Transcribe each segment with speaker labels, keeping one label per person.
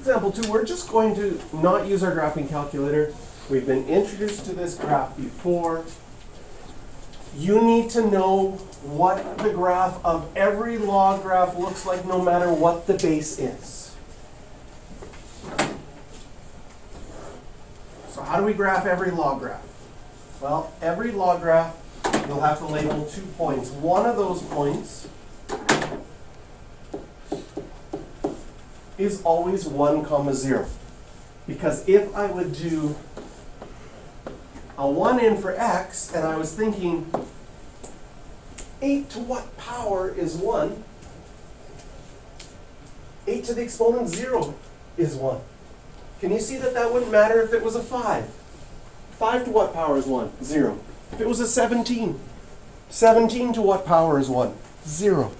Speaker 1: Example 2, we're just going to not use our graphing calculator. We've been introduced to this graph before. You need to know what the graph of every log graph looks like no matter what the base is. So how do we graph every log graph? Well, every log graph, you'll have to label 2 points. One of those points is always 1, 0. Because if I would do a 1 in for x, and I was thinking 8 to what power is 1? 8 to the exponent 0 is 1. Can you see that that wouldn't matter if it was a 5? 5 to what power is 1? 0. If it was a 17, 17 to what power is 1? 0.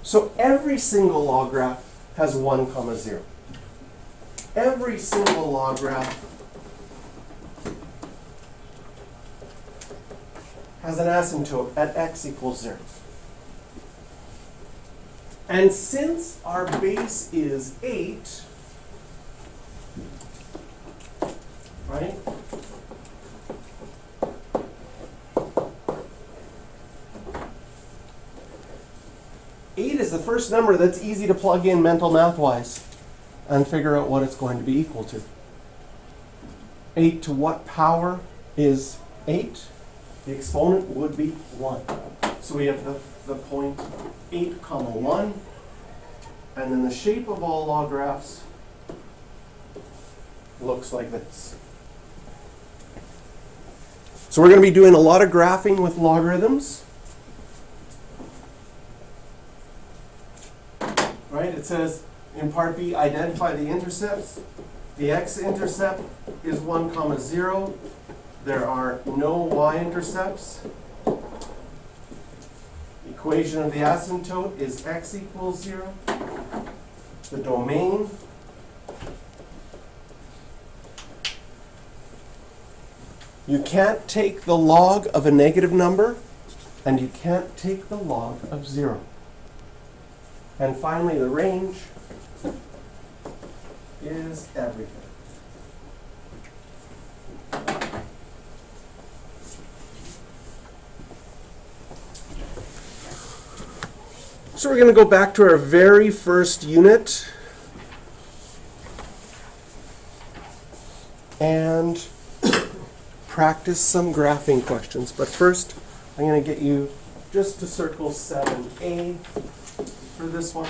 Speaker 1: So every single log graph has 1, 0. Every single log graph has an asymptote at x equals 0. And since our base is 8, right? Eight is the first number that's easy to plug in mental math-wise and figure out what it's going to be equal to. 8 to what power is 8? The exponent would be 1. So we have the point 8, 1. And then the shape of all log graphs looks like this. So we're going to be doing a lot of graphing with logarithms. Right? It says in part B, identify the intercepts. The x-intercept is 1, 0. There are no y-intercepts. Equation of the asymptote is x equals 0. The domain you can't take the log of a negative number, and you can't take the log of 0. And finally, the range is everything. So we're going to go back to our very first unit and practice some graphing questions. But first, I'm going to get you just to circle 7A for this one.